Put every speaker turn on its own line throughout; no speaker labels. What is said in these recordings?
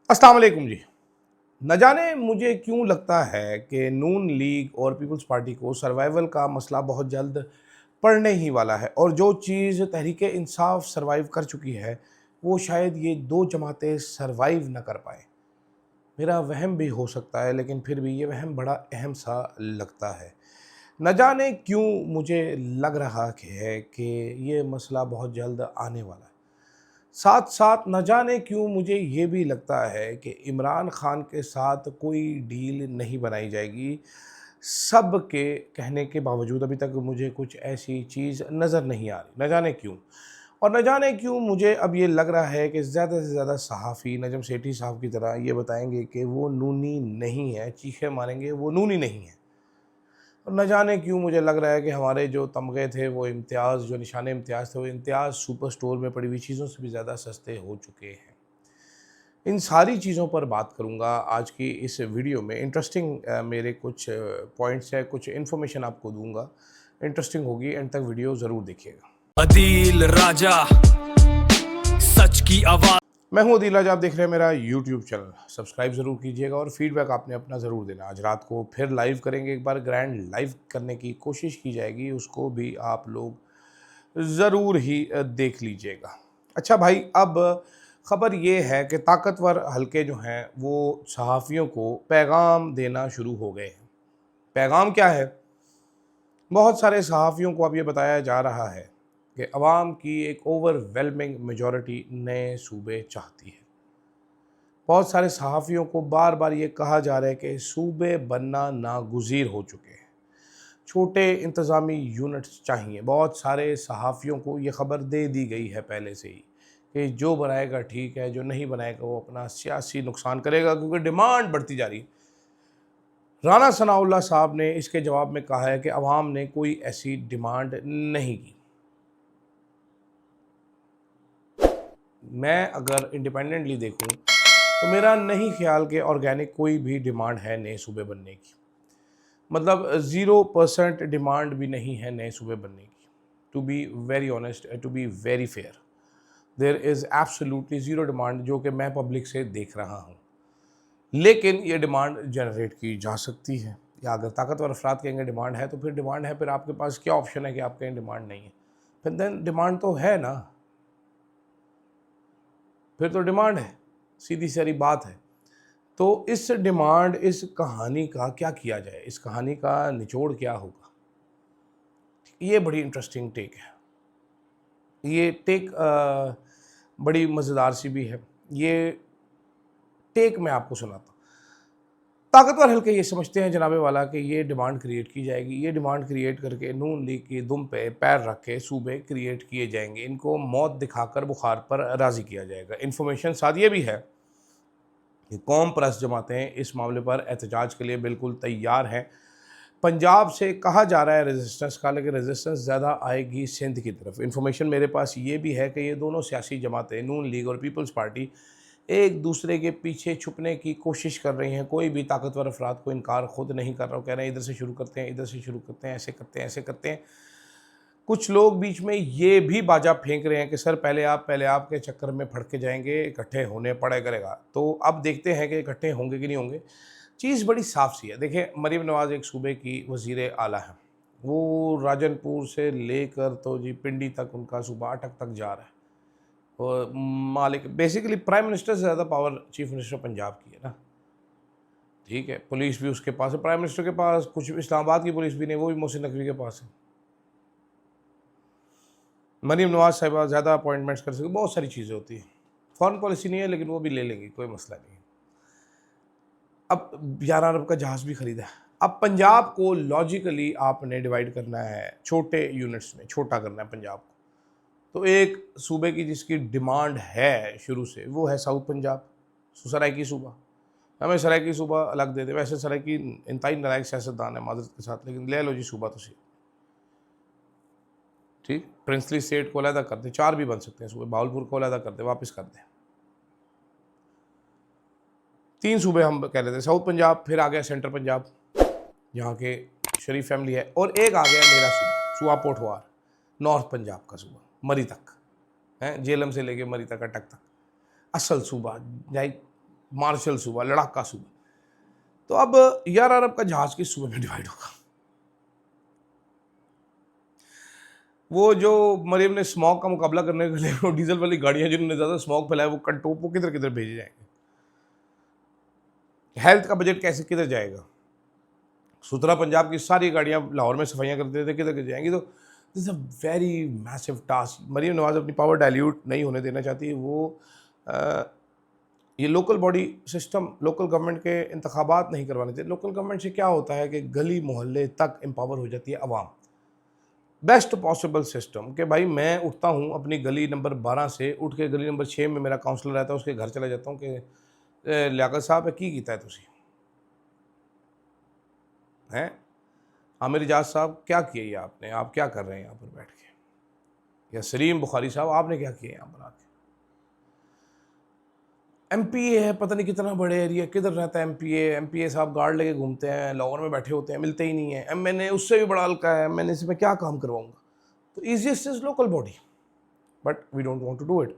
अस्सलाम वालेकुम जी। न जाने मुझे क्यों लगता है कि नून लीग और पीपल्स पार्टी को सर्वाइवल का मसला बहुत जल्द पड़ने ही वाला है, और जो चीज़ तहरीक इंसाफ सर्वाइव कर चुकी है वो शायद ये दो जमातें सर्वाइव न कर पाए। मेरा वहम भी हो सकता है, लेकिन फिर भी ये वहम बड़ा अहम सा लगता है। न जाने क्यों मुझे लग रहा है कि ये मसला बहुत जल्द आने वाला है। साथ साथ न जाने क्यों मुझे ये भी लगता है कि इमरान खान के साथ कोई डील नहीं बनाई जाएगी। सब के कहने के बावजूद अभी तक मुझे कुछ ऐसी चीज़ नज़र नहीं आ रही, न जाने क्यों। और न जाने क्यों मुझे अब ये लग रहा है कि ज़्यादा से ज़्यादा सहाफ़ी नजम सेठी साहब की तरह ये बताएंगे कि वो नूनी नहीं है, चीखे मारेंगे वो नूनी नहीं है। और न जाने क्यों मुझे लग रहा है कि हमारे जो तमगे थे, वो इम्तियाज़, जो निशान इम्तियाज़ थे, वो इम्तियाज़ सुपर स्टोर में पड़ी हुई चीज़ों से भी ज़्यादा सस्ते हो चुके हैं। इन सारी चीज़ों पर बात करूँगा आज की इस वीडियो में। इंटरेस्टिंग मेरे कुछ पॉइंट्स है, कुछ इन्फॉर्मेशन आपको दूंगा। इंटरेस्टिंग होगी, एंड तक वीडियो ज़रूर देखिएगा।
अदील राजा, सच की आवाज़।
मैं हूं अदील राजा, आप देख रहे हैं मेरा यूट्यूब चैनल। सब्सक्राइब ज़रूर कीजिएगा और फीडबैक आपने अपना ज़रूर देना। आज रात को फिर लाइव करेंगे, एक बार ग्रैंड लाइव करने की कोशिश की जाएगी, उसको भी आप लोग ज़रूर ही देख लीजिएगा। अच्छा भाई, अब ख़बर ये है कि ताकतवर हलके जो हैं वो सहाफ़ियों को पैगाम देना शुरू हो गए हैं। पैगाम क्या है? बहुत सारे सहाफ़ियों को अब ये बताया जा रहा है कि अवाम की एक ओवरवेलमिंग मेजॉरिटी नए सूबे चाहती है। बहुत सारे सहाफ़ियों को बार बार ये कहा जा रहा है कि सूबे बनना नागुज़ीर हो चुके हैं, छोटे इंतज़ामी यूनिट्स चाहिए। बहुत सारे सहाफ़ियों को ये ख़बर दे दी गई है पहले से ही कि जो बनाएगा ठीक है, जो नहीं बनाएगा वो अपना सियासी नुकसान करेगा, क्योंकि डिमांड बढ़ती जा रही है। राना सनाउल्लाह साहब ने इसके जवाब में कहा है कि अवाम ने कोई ऐसी डिमांड नहीं की। मैं अगर इंडिपेंडेंटली देखूं तो मेरा नहीं ख्याल कि ऑर्गेनिक कोई भी डिमांड है नए सूबे बनने की। मतलब 0% डिमांड भी नहीं है नए सूबे बनने की। To be very honest, to be very fair, there is absolutely zero demand जो कि मैं पब्लिक से देख रहा हूँ। लेकिन ये डिमांड जनरेट की जा सकती है, या अगर ताकतवर अफराद कहेंगे डिमांड है तो फिर डिमांड है। फिर आपके पास क्या ऑप्शन है कि आप कहें डिमांड नहीं है? फिर देन डिमांड तो है ना, फिर तो डिमांड है, सीधी सारी बात है। तो इस डिमांड, इस कहानी का क्या किया जाए, इस कहानी का निचोड़ क्या होगा? ये बड़ी इंटरेस्टिंग टेक है। ये टेक बड़ी मज़ेदार सी भी है। ये टेक मैं आपको सुनाता हूँ। ताकतवर हल्के ये समझते हैं जनाबे वाला कि ये डिमांड क्रिएट की जाएगी, ये डिमांड क्रिएट करके नून लीग की दुम पे पैर रख के सूबे क्रिएट किए जाएंगे, इनको मौत दिखाकर बुखार पर राज़ी किया जाएगा। इन्फॉर्मेशन साथ ये भी है कि कौम परस्त जमातें इस मामले पर एहतजाज के लिए बिल्कुल तैयार हैं। पंजाब से कहा जा रहा है रेजिस्टेंस का, लेकिन रेजिस्टेंस ज़्यादा आएगी सिंध की तरफ। इन्फॉर्मेशन मेरे पास ये भी है कि ये दोनों सियासी जमातें, नून लीग और पीपल्स पार्टी, एक दूसरे के पीछे छुपने की कोशिश कर रही हैं। कोई भी ताकतवर अफराद को इनकार खुद नहीं कर रहा, कह रहे हैं इधर से शुरू करते हैं, इधर से शुरू करते हैं, ऐसे करते हैं, ऐसे करते हैं। कुछ लोग बीच में ये भी बाजा फेंक रहे हैं कि सर पहले आप के चक्कर में फड़ के जाएंगे, इकट्ठे होने पड़े करेगा। तो अब देखते हैं कि इकट्ठे होंगे कि नहीं होंगे। चीज़ बड़ी साफ सी है। देखिए, मरीम नवाज़ एक सूबे की वज़ीर आला है। वो राजनपुर से लेकर तो जी पिंडी तक उनका सूबा अटक तक जा रहा है। और मालिक बेसिकली प्राइम मिनिस्टर से ज़्यादा पावर चीफ मिनिस्टर पंजाब की है ना। ठीक है, पुलिस भी उसके पास है, प्राइम मिनिस्टर के पास। कुछ इस्लामाबाद की पुलिस भी नहीं, वो भी मोहसिन नकवी के पास है। मरीम नवाज साहिबा ज़्यादा अपॉइंटमेंट्स कर सकते, बहुत सारी चीज़ें होती हैं। फॉरेन पॉलिसी नहीं है, लेकिन वो भी ले लेंगी, कोई मसला नहीं है। अब 11 अरब का जहाज़ भी खरीदा है। अब पंजाब को लॉजिकली आपने डिवाइड करना है छोटे यूनिट्स में, छोटा करना है पंजाब को। तो एक सूबे की जिसकी डिमांड है शुरू से, वो है साउथ पंजाब, सराइकी सूबा। हमें सराइकी सूबा अलग दे दे। वैसे सराइकी इंतहाई नालायक सियासतदान है मादरत के साथ, लेकिन ले लो जी सूबा तो सही। ठीक, प्रिंसली स्टेट को अलहदा कर दे, 4 भी बन सकते हैं सूबे। भावलपुर को अलहदा कर दे, वापस कर दे। 3 सूबे हम कह रहे थे, साउथ पंजाब, फिर आ गया सेंटर पंजाब जहाँ के शरीफ फैमिली है, और एक आ गया मेरा सूबा, सूबा पोठवार, नॉर्थ पंजाब का सूबा, मरी तक है, जेलम से लेके मरी तक, अटक तक। असल सूबा, मार्शल सूबा, लड़ाका सूबा। तो अब यार अरब का जहाज किस सूबे में डिवाइड होगा? वो जो मरीम ने स्मॉग का मुकाबला करने के लिए वो डीजल वाली गाड़ियां जिन्होंने ज़्यादा स्मॉग फैलाया, वो कंटोप वो किधर किधर भेजे जाएंगे? हेल्थ का बजट कैसे किधर जाएगा? सुथरा पंजाब की सारी गाड़ियां लाहौर में सफाइयां करते थे, किधर किधर जाएंगी? तो this a very massive task. Maryam Nawaz अपनी पावर डाइल्यूट नहीं होने देना चाहती। वो ये local body system, local government के इंतखाबात नहीं करवाने चाहिए। लोकल गवर्नमेंट से क्या होता है कि गली मोहल्ले तक एम्पावर हो जाती है अवाम। बेस्ट पॉसिबल सिस्टम कि भाई मैं उठता हूँ अपनी गली नंबर 12 से, उठ के गली नंबर 6 में मेरा काउंसलर रहता है, उसके घर चला जाता हूँ कि लियाकत साहब की कीता है तुसी हैं, आमिर इजाज साहब क्या किया ये आपने, आप क्या कर रहे हैं यहाँ पर बैठ के, या सलीम बुखारी साहब आपने क्या किया यहाँ पर आके? एमपीए है, पता नहीं कितना बड़े एरिया, किधर रहता है एमपीए? एमपीए साहब गार्ड लेके घूमते हैं, लाहौर में बैठे होते हैं, मिलते ही नहीं है। एमएनए उससे भी बड़ा हल्का है, एमएनए से मैं क्या काम करवाऊंगा? तो easiest is local body, but we don't want to do it.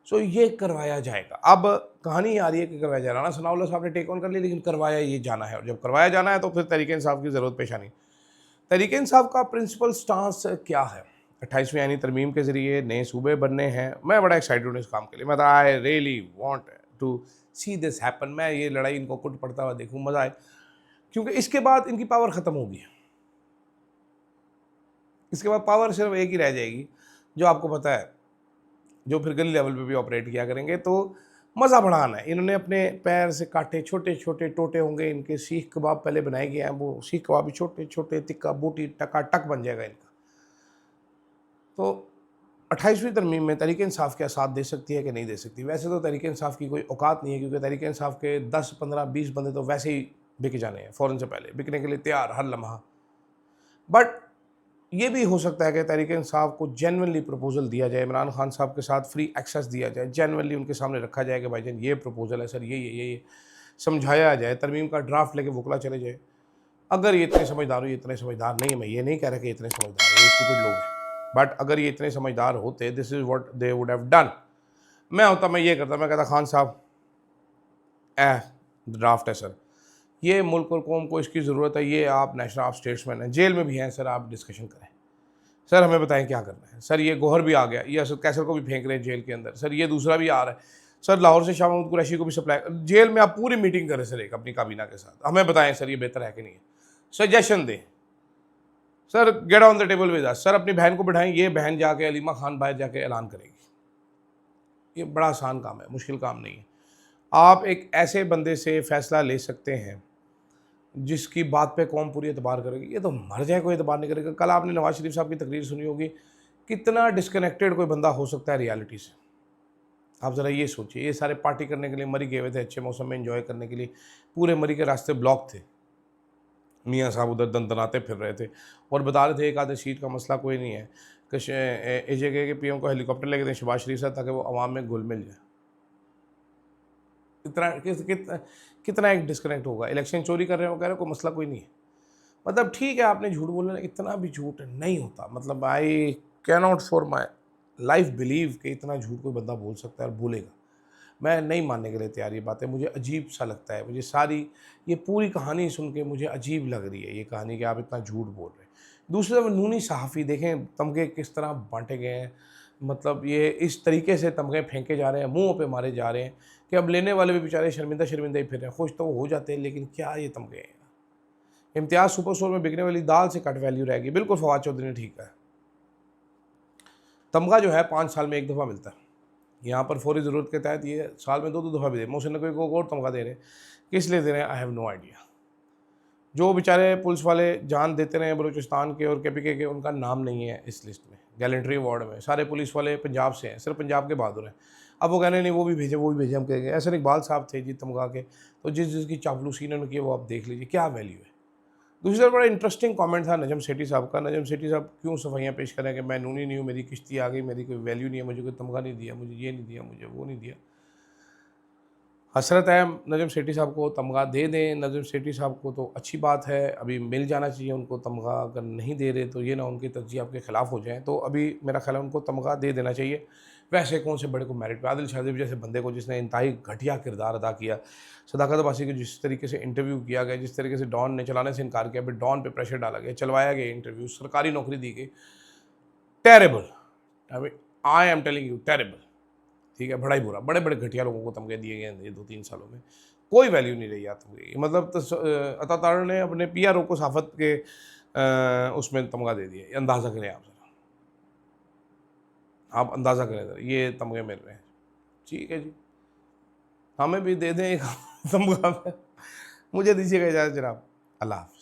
So ये करवाया जाएगा। अब कहानी आ रही है कि करवाया जा रहा। राणा सनाउल्लाह साहब ने टेक ऑन कर लिया, लेकिन करवाया ये जाना है, और जब करवाया जाना है तो फिर तहरीक इंसाफ की ज़रूरत पेश आनी। तहरीक इंसाफ का प्रिंसिपल स्टांस क्या है? 28वीं आईनी तरमीम के ज़रिए नए सूबे बनने हैं। मैं बड़ा एक्साइटेड हूँ इस काम के लिए। मैं I really want to see this happen. मैं ये लड़ाई इनको कुट पड़ता हुआ देखूँ, मज़ा आए, क्योंकि इसके बाद इनकी पावर ख़त्म होगी। इसके बाद पावर सिर्फ एक ही रह जाएगी, जो आपको पता है, जो फिर गली लेवल पे भी ऑपरेट किया करेंगे। तो मज़ा बढ़ाना है। इन्होंने अपने पैर से काटे, छोटे छोटे टोटे होंगे इनके। सीख कबाब पहले बनाए गए हैं, वो सीख कबाब भी छोटे छोटे, तिक्का बूटी टका टक बन जाएगा इनका। तो 28वीं तरमीम में तहरीक इंसाफ क्या साथ दे सकती है कि नहीं दे सकती? वैसे तो तहरीक इंसाफ की कोई औकात नहीं है, क्योंकि तहरीक इंसाफ के 10, 15, 20 बंदे तो वैसे ही बिक जाने हैं, फ़ौरन से पहले बिकने के लिए तैयार हर लम्हा। बट ये भी हो सकता है कि तहरीक इंसाफ को जेन्युइनली प्रपोजल दिया जाए, इमरान खान साहब के साथ फ्री एक्सेस दिया जाए, जेन्युइनली उनके सामने रखा जाए कि भाईजान ये प्रपोजल है सर, ये समझाया जाए, तरमीम का ड्राफ्ट लेके वकला चले जाए। अगर ये इतने समझदार हो, ये इतने समझदार नहीं है, मैं ये नहीं कह रहा कि इतने समझदार है, ये स्टूपिड लोग हैं, बट अगर ये इतने समझदार होते, this is what they would have done. मैं होता, मैं ये करता, मैं कहता खान साहब ड्राफ्ट है सर, ये मुल्क और कौम को इसकी ज़रूरत है, ये आप नेशनल ऑफ स्टेट्समैन हैं, जेल में भी हैं सर, आप डिस्कशन करें सर, हमें बताएं क्या करना है सर। ये गोहर भी आ गया, ये असद कैसर को भी फेंक रहे हैं जेल के अंदर सर, ये दूसरा भी आ रहा है सर, लाहौर से शाह महमूद कुरैशी को भी सप्लाई। जेल में आप पूरी मीटिंग करें सर एक अपनी काबीना के साथ, हमें बताएं सर ये बेहतर है कि नहीं है, सजेशन दें sir, get on the table with us sir. अपनी बहन को बिठाएं, ये बहन जाके अलीमा खान बाहर जाके ऐलान करेगी। ये बड़ा आसान काम है, मुश्किल काम नहीं है। आप एक ऐसे बंदे से फैसला ले सकते हैं जिसकी बात पे कौम पूरी एतबार करेगी। ये तो मर जाए कोई एतबार नहीं करेगा। कल आपने नवाज शरीफ साहब की तकरीर सुनी होगी, कितना डिस्कनेक्टेड कोई बंदा हो सकता है रियलिटी से। आप ज़रा ये सोचिए, ये सारे पार्टी करने के लिए मरी गए हुए थे, अच्छे मौसम में एंजॉय करने के लिए, पूरे मरी के रास्ते ब्लॉक थे, मियाँ साहब उधर दनदनाते फिर रहे थे और बता रहे थे एक आधे सीट का मसला कोई नहीं है, कि एजे के पीएम को हेलीकॉप्टर लेके दें शहबाज शरीफ साहब, ताकि वो आवाम में घुल मिल जाए। कितना एक डिस्कनेक्ट होगा। इलेक्शन चोरी कर रहे हो, कह रहे हो कोई मसला कोई नहीं है। मतलब ठीक है, आपने झूठ बोलना, इतना भी झूठ नहीं होता। मतलब I can not for my life believe कि इतना झूठ कोई बंदा बोल सकता है और बोलेगा। मैं नहीं मानने के लिए तैयार। ये बातें मुझे अजीब सा लगता है, मुझे सारी ये पूरी कहानी सुन के मुझे अजीब लग रही है ये कहानी कि आप इतना झूठ बोल रहे हैं। दूसरी तरफ नूनी सहाफ़ी देखें, तमगे किस तरह बांटे गए हैं। मतलब ये इस तरीके से तमगे फेंके जा रहे हैं, मुँह पे मारे जा रहे हैं कि अब लेने वाले भी बेचारे शर्मिंदा शर्मिंदा ही फिर रहे हैं। खुश तो हो जाते हैं, लेकिन क्या ये तमगे हैं। इम्तियाज़ सुपर स्टोर में बिकने वाली दाल से कट वैल्यू रहेगी। बिल्कुल फवाद चौधरी ने ठीक है, तमगा जो है 5 साल में एक दफ़ा मिलता है। यहाँ पर फौरी ज़रूरत के तहत ये साल में 2-2 दफ़ा भी दे। मोहसिन नकवी को और तमगा दे रहे हैं, किस लिए दे रहे हैं? I have no idea. जो बेचारे पुलिस वाले जान देते रहे हैं बलूचिस्तान के और केपीके के, उनका नाम नहीं है इस लिस्ट में, गैलेंट्री अवार्ड में। सारे पुलिस वाले पंजाब से हैं, सिर्फ पंजाब के बहादुर हैं। अब वो कहने नहीं वो भी भेजे, वो भी भेजे, हम कहेंगे। ऐसे इकबाल साहब थे जी तमगा के, तो जिसकी चापलूसी इन्होंने की वो आप देख लीजिए क्या वैल्यू है। दूसरी तरफ बड़ा इंटरेस्टिंग कमेंट था नजम सेठी साहब का। नजम सेठी साहब क्यों सफाइयाँ पेश करें कि मैं नूनी नहीं हूँ, मेरी किश्ती आ गई, मेरी कोई वैल्यू नहीं है, मुझे कोई तमगा नहीं दिया, मुझे ये नहीं दिया, मुझे वो नहीं दिया। हसरत है नजम सेठी साहब को तमगा दे दें। नजम सेठी साहब को तो अच्छी बात है, अभी मिल जाना चाहिए उनको तमगा। अगर नहीं दे रहे तो ये ना उनकी तरजीह आपके ख़िलाफ़ हो जाए, तो अभी मेरा ख्याल है उनको तमगा दे देना चाहिए, वैसे कौन से बड़े को मेरिट पे, आदिल शादिब जैसे बंदे को जिसने इंतहाई घटिया किरदार अदा किया, सदाकत अब्बासी को जिस तरीके से इंटरव्यू किया गया, जिस तरीके से डॉन ने चलाने से इनकार किया, फिर डॉन पे प्रेशर डाला गया, चलवाया गया इंटरव्यू, सरकारी नौकरी दी गई, terrible, I am telling you terrible, ठीक है, बड़ा ही बुरा, बड़े बड़े घटिया लोगों को तमगे दिए गए ये 2-3 सालों में, कोई वैल्यू नहीं रही तमगे की। मतलब अता तार ने अपने PRO को सहाफ़त के उसमें तमगा दे दिया, अंदाज़ा करें आप ज़रा, आप अंदाज़ा करें ज़रा, ये तमगे मिल रहे हैं, ठीक है जी, हमें भी दे दें एक तमगा, मुझे दीजिएगा इजाज़त जनाब, अल्लाह हाफ़िज़।